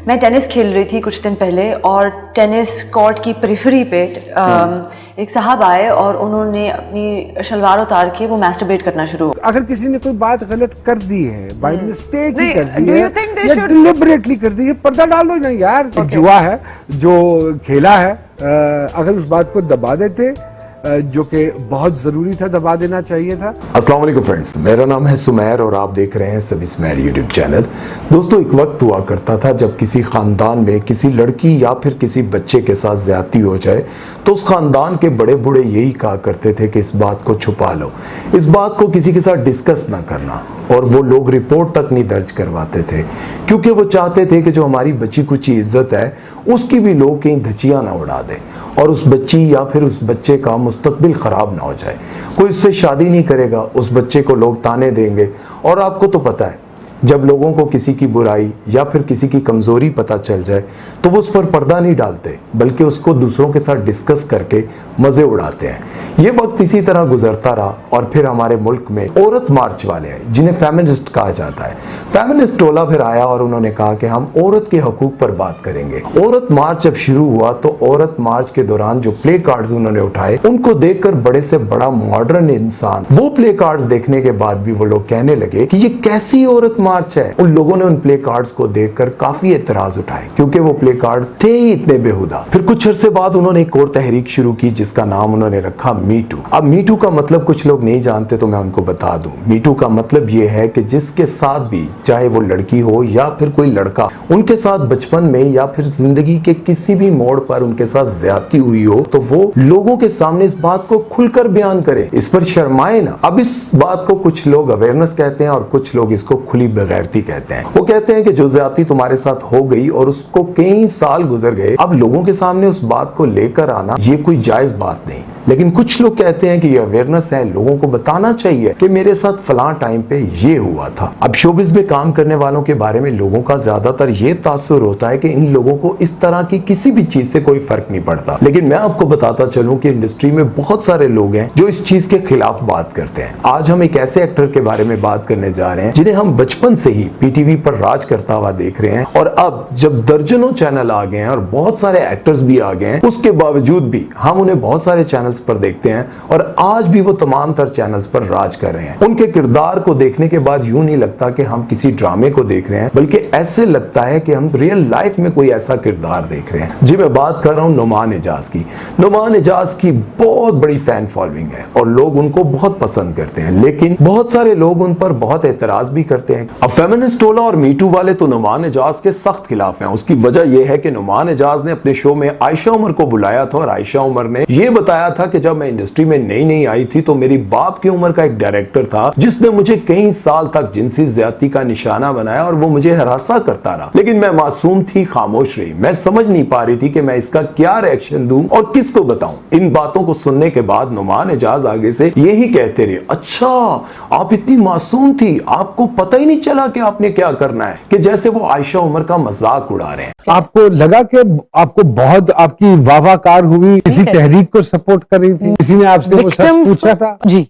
मैं टेनिस खेल रही थी कुछ दिन पहले और टेनिस कोर्ट की पेरिफेरी पे एक साहब आए और उन्होंने अपनी शलवार उतार के वो मैस्टरबेट करना शुरू। अगर किसी ने कोई बात गलत कर दी है, बाय मिस्टेक ही कर दी है या डिलिबरेटली कर दी है, पर्दा डाल दो ना यार। जुआ है जो खेला है, अगर उस बात को दबा देते जो कि बहुत जरूरी था, दबा देना चाहिए था। अस्सलाम वालेकुम फ्रेंड्स, मेरा नाम है सुमैर और आप देख रहे हैं सभी सुमैर यूट्यूब चैनल। दोस्तों, एक वक्त हुआ करता था जब किसी खानदान में किसी लड़की या फिर किसी बच्चे के साथ ज्यादती हो जाए तो उस खानदान के बड़े बूढ़े यही कहा करते थे कि इस बात को छुपा लो, इस बात को किसी के साथ डिस्कस ना करना। और वो लोग रिपोर्ट तक नहीं दर्ज करवाते थे क्योंकि वो चाहते थे कि जो हमारी बची कुची इज्जत है उसकी भी लोग कहीं धचियां ना उड़ा दे और उस बच्ची या फिर उस बच्चे का मुस्तकबिल खराब ना हो जाए। कोई उससे शादी नहीं करेगा, उस बच्चे को लोग ताने देंगे। और आपको तो पता है, जब लोगों को किसी की बुराई या फिर किसी की कमजोरी पता चल जाए तो वो उस पर पर्दा नहीं डालते बल्कि उसको दूसरों के साथ डिस्कस करके मजे उड़ाते हैं। ये वक्त इसी तरह गुजरता रहा और फिर हमारे मुल्क में औरत मार्च वाले हैं जिन्हें फेमिनिस्ट कहा जाता है। फेमिनिस्ट टोला फिर आया और उन्होंने कहा कि हम औरत के हकूक पर बात करेंगे। औरत मार्च जब शुरू हुआ तो औरत मार्च के दौरान जो प्ले कार्ड्स उन्होंने उठाए उनको देखकर बड़े से बड़ा मॉडर्न इंसान, वो प्ले कार्ड्स देखने के बाद भी वो लोग कहने लगे कि ये कैसी औरत मार्च है। उन लोगों ने उन प्ले कार्ड्स को देखकर काफी एतराज उठाए क्योंकि वो प्ले कार्ड्स थे ही इतने बेहुदा। फिर कुछ अरसे बाद उन्होंने एक और तहरीक शुरू की जिसका नाम उन्होंने रखा मी टू। अब मी टू का मतलब कुछ लोग नहीं जानते तो मैं उनको बता दूं। मी टू का मतलब ये है कि जिसके साथ भी, चाहे वो लड़की हो या फिर कोई लड़का, उनके साथ बचपन में या फिर जिंदगी के किसी भी मोड़ पर उनके साथ ज्यादती हुई हो तो वो लोगों के सामने इस बात को खुलकर बयान करे, इस पर शर्माए ना। अब इस बात को कुछ लोग अवेयरनेस कहते हैं और कुछ लोग इसको खुली बेगैरती कहते हैं। वो कहते हैं कि जो ज्यादती तुम्हारे साथ हो गई और उसको कई साल गुजर गए, अब लोगों के सामने उस बात को लेकर आना ये कोई जायज बात नहीं। लेकिन कुछ लोग कहते हैं कि ये अवेयरनेस है, लोगों को बताना चाहिए कि मेरे साथ फलां टाइम पे ये हुआ था। अब शोबिज़ में काम करने वालों के बारे में लोगों का ज्यादातर ये तासुर होता है कि इन लोगों को इस तरह की किसी भी चीज से कोई फर्क नहीं पड़ता। लेकिन मैं आपको बताता चलूं कि इंडस्ट्री में बहुत सारे लोग हैं जो इस चीज के खिलाफ बात करते हैं। आज हम एक ऐसे एक्टर के बारे में बात करने जा रहे हैं जिन्हें हम बचपन से ही पीटीवी पर राज करता हुआ देख रहे हैं और अब जब दर्जनों चैनल आ गए हैं और बहुत सारे एक्टर्स भी आ गए हैं, उसके बावजूद भी हम उन्हें बहुत सारे चैनल्स पर देखते हैं और आज भी वो तमाम तर चैनल्स पर राज कर रहे हैं। उनके किरदार को देखने के बाद यूं नहीं लगता कि हम किसी ड्रामे को देख रहे हैं, बल्कि ऐसे लगता है कि हम रियल लाइफ में कोई ऐसा किरदार देख रहे हैं। जी, मैं बात कर रहा हूं नुमान एजाज की। नुमान एजाज की बहुत बड़ी फैन फॉलोइंग है और लोग उनको बहुत पसंद करते हैं, लेकिन बहुत सारे लोग उन पर बहुत एतराज भी करते हैं। अब फेमिनिस्ट टोला और मीटू वाले तो नुमान एजाज के सख्त खिलाफ हैं। उसकी वजह यह है कि नुमान एजाज ने अपने शो में आयशा उमर को बुलाया था और आयशा उमर ने यह बताया था कि जब मैं इंडस्ट्री में नई आई थी तो मेरी बाप की उम्र का एक डायरेक्टर था जिसने मुझे कई साल तक जिनसी ज्यादती का निशाना बनाया और वो मुझे हरासा करता रहा। लेकिन मैं मासूम थी, खामोश रही। मैं समझ नहीं पा रही थी कि मैं इसका क्या रिएक्शन दूं और किसको बताऊं। इन बातों को सुनने के बाद नुमान एजाज आगे से यही कहते रहे, अच्छा आप इतनी मासूम थी, आपको पता ही नहीं चला कि आपने क्या करना है, कि जैसे वो आयशा उमर का मजाक उड़ा रहे हैं। आपको लगा कि आपको बहुत आपकी वाहवाकार हुई, किसी तहरीक को सपोर्ट कर रही थी, किसी ने आपसे वो सच पूछा था? जी,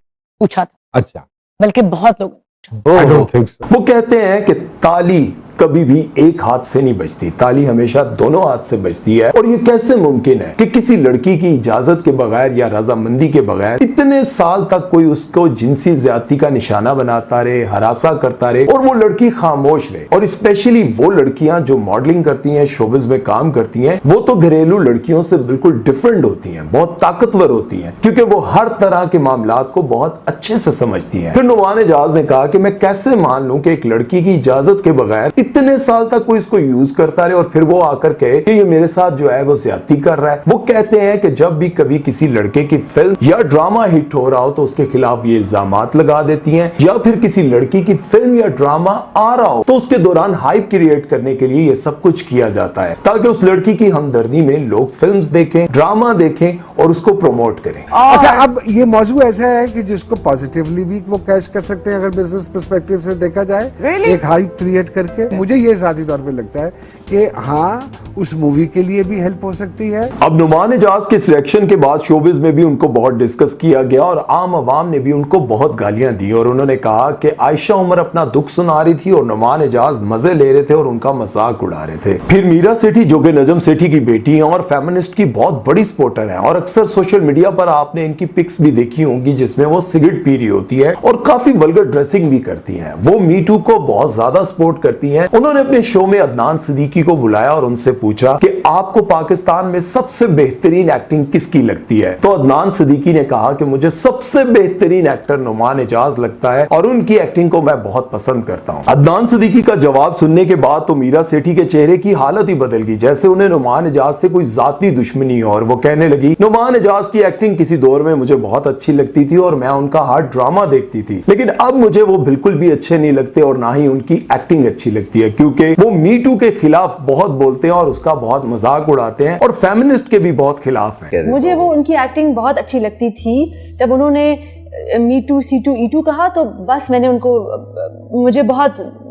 पूछा था। अच्छा, बल्कि बहुत लोग। I don't think so. वो कहते हैं कि ताली कभी भी एक हाथ से नहीं बजती, ताली हमेशा दोनों हाथ से बजती है। और ये कैसे मुमकिन है कि किसी लड़की की इजाजत के बगैर या रजामंदी के बगैर इतने साल तक कोई उसको जिनसी ज्यादती का निशाना बनाता रहे, हरासा करता रहे और वो लड़की खामोश रहे। और स्पेशली वो लड़कियां जो मॉडलिंग करती हैं, शोबिज़ में काम करती हैं, वो तो घरेलू लड़कियों से बिल्कुल डिफरेंट होती हैं, बहुत ताकतवर होती हैं क्योंकि वो हर तरह के मामलात को बहुत अच्छे से समझती हैं। फिर नुमान एजाज ने कहा कि मैं कैसे मान लूं कि एक लड़की की इजाजत के बगैर इतने साल तक कोई इसको यूज करता रहे और फिर वो आकर कहे कि ये मेरे साथ जो है वो ज्यादती कर रहा है। वो कहते हैं कि जब भी कभी किसी लड़के की फिल्म या ड्रामा हिट हो रहा हो तो उसके खिलाफ ये इल्जामात लगा देती हैं, या फिर किसी लड़की की फिल्म या ड्रामा आ रहा हो तो उसके दौरान हाइप क्रिएट करने के लिए ये सब कुछ किया जाता है ताकि उस लड़की की हमदर्दी में लोग फिल्म्स देखें, ड्रामा देखें और उसको प्रमोट करें। अच्छा, अब ये मौजू ऐसा है कि जिसको पॉजिटिवली भी वो कैच कर सकते हैं अगर बिजनेस पर्सपेक्टिव से देखा जाए, एक हाइप क्रिएट करके। मुझे ये ज़ाती तौर पे लगता है कि हाँ उस मूवी के लिए भी हेल्प हो सकती है। अब नुमान एजाज के सिलेक्शन के बाद शोबिज में भी उनको बहुत डिस्कस किया गया और आम आवाम ने भी उनको बहुत गालियां दी और उन्होंने कहा कि आयशा उमर अपना दुख सुना रही थी और नुमान एजाज मजे ले रहे थे और उनका मजाक उड़ा रहे थे। फिर मीरा सेठी जो कि नजम सेठी की बेटी है और फेमिनिस्ट की बहुत बड़ी सपोर्टर है और अक्सर सोशल मीडिया पर आपने इनकी पिक्स भी देखी होंगी जिसमें वो सिगरेट पी रही होती है और काफी वल्गर ड्रेसिंग भी करती है। वो मी टू को बहुत ज्यादा सपोर्ट करती है। उन्होंने अपने शो में अदनान सिद्दीकी को बुलाया और उनसे पूछा कि आपको पाकिस्तान में सबसे बेहतरीन एक्टिंग किसकी लगती है। तो अदनान सिद्दीकी ने कहा कि मुझे सबसे बेहतरीन एक्टर नुमान एजाज लगता है और उनकी एक्टिंग को मैं बहुत पसंद करता हूं। अदनान सिद्दीकी का जवाब सुनने के बाद तो मीरा सेठी के चेहरे की हालत ही बदल गई, जैसे उन्हें नुमान एजाज से कोई जाती दुश्मनी हो और वो कहने लगी नुमान एजाज की एक्टिंग किसी दौर में मुझे बहुत अच्छी लगती थी और मैं उनका हर ड्रामा देखती थी, लेकिन अब मुझे वो बिल्कुल भी अच्छे नहीं लगते और ना ही उनकी एक्टिंग अच्छी लगती है क्योंकि वो मी टू के खिलाफ बहुत बोलते हैं और उसका बहुत मजाक उड़ाते हैं और फेमिनिस्ट के भी बहुत खिलाफ हैं। मुझे वो उनकी एक्टिंग बहुत अच्छी लगती थी। जब उन्होंने me too C too E too कहा तो बस मैंने उनको, मुझे बहुत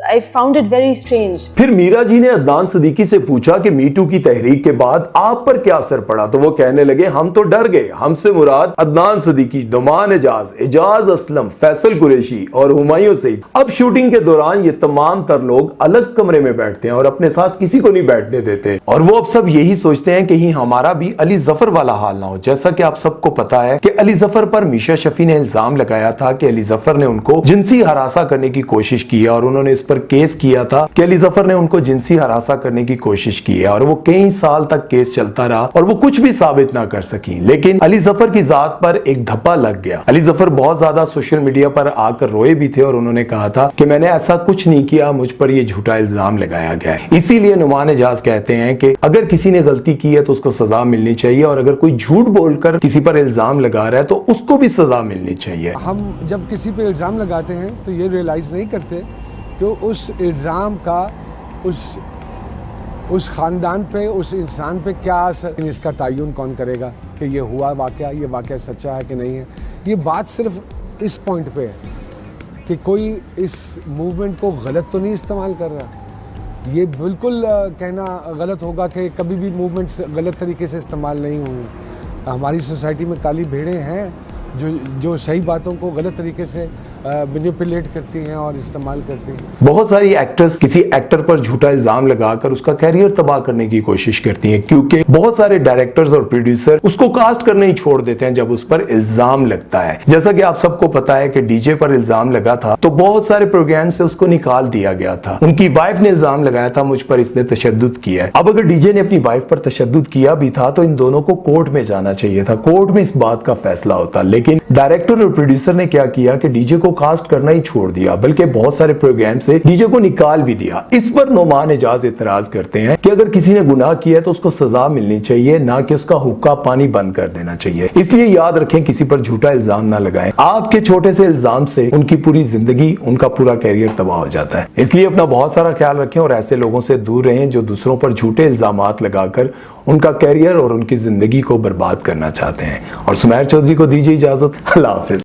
I found it very strange। फिर मीरा जी ने अदनान सिद्दीकी से पूछा कि मी टू की तहरीक के बाद आप पर क्या असर पड़ा, तो वो कहने लगे हम तो डर गए। हमसे मुराद अदनान सिद्दीकी, नुमान एजाज, एजाज असलम, फैसल कुरैशी और हुमायूं सईद। अब शूटिंग के दौरान ये तमाम तर लोग अलग कमरे में बैठते हैं और अपने साथ किसी को नहीं बैठने देते और वो अब सब यही सोचते हैं कि हमारा भी अली जफर वाला हाल ना हो। जैसा कि आप सबको पता है कि अली जफर पर मीशा शफी ने इल्जाम लगाया था कि अली जफर ने उनको जिनसी हरासा करने की कोशिश की है और उन्होंने इस पर केस किया था कि अली जफर ने उनको जिनसी हरासा करने की कोशिश की है और वो कई साल तक केस चलता रहा और वो कुछ भी साबित ना कर सकी। लेकिन अली जफर की जात पर एक धब्बा लग गया। अली जफर बहुत ज्यादा सोशल मीडिया पर आकर रोए भी थे और उन्होंने कहा था कि मैंने ऐसा कुछ नहीं किया, मुझ पर ये झूठा इल्जाम लगाया गया है। इसीलिए नुमान एजाज कहते हैं कि अगर किसी ने गलती की है तो उसको सजा मिलनी चाहिए और अगर कोई झूठ बोलकर किसी पर इल्जाम लगा रहा है तो उसको भी सजा मिलनी चाहिए। हम जब किसी पे इल्जाम लगाते हैं तो ये रियलाइज नहीं करते कि उस इल्ज़ाम का उस ख़ानदान पे, उस इंसान पे क्या असर, इसका तयन कौन करेगा कि ये हुआ वाक़या, ये वाक़या सच्चा है कि नहीं है। ये बात सिर्फ इस पॉइंट पे है कि कोई इस मूवमेंट को गलत तो नहीं इस्तेमाल कर रहा। ये बिल्कुल कहना गलत होगा कि कभी भी मूवमेंट्स गलत तरीके से इस्तेमाल नहीं होंगी। हमारी सोसाइटी में काली भेड़ें हैं जो सही बातों को गलत तरीके से मैनिपुलेट करती हैं और इस्तेमाल करती हैं। बहुत सारी एक्ट्रेस किसी एक्टर पर झूठा इल्जाम लगाकर उसका कैरियर तबाह करने की कोशिश करती हैं क्योंकि बहुत सारे डायरेक्टर्स और प्रोड्यूसर उसको कास्ट करने ही छोड़ देते हैं जब उस पर इल्जाम लगता है। जैसा कि आप सबको पता है कि डीजे पर इल्जाम लगा था तो बहुत सारे प्रोग्राम से उसको निकाल दिया गया था। उनकी वाइफ ने इल्जाम लगाया था मुझ पर इसने तशद्दुद किया है। अब अगर डीजे ने अपनी वाइफ पर तशद्दुद किया भी था तो इन दोनों को कोर्ट में जाना चाहिए था, कोर्ट में इस बात का फैसला होता। लेकिन डायरेक्टर और प्रोड्यूसर ने क्या किया कि डीजे को कास्ट करना ही छोड़ दिया, बल्कि बहुत सारे प्रोग्राम से डीजे को निकाल भी दिया। इस पर नुमान एजाज इतराज करते हैं कि अगर किसी ने गुनाह किया है तो उसको सजा मिलनी चाहिए, ना कि उसका हुक्का पानी बंद कर देना चाहिए। इसलिए याद रखें, किसी पर झूठा इल्जाम ना लगाएं। आपके छोटे से इल्जाम से उनकी पूरी जिंदगी, उनका पूरा कैरियर तबाह हो जाता है। इसलिए अपना बहुत सारा ख्याल रखें और ऐसे लोगों से दूर रहें जो दूसरों पर झूठे इल्जामात लगाकर उनका कैरियर और उनकी जिंदगी को बर्बाद करना चाहते हैं। और सुमैर चौधरी को दीजिए इजाजत। अल्लाह हाफिज।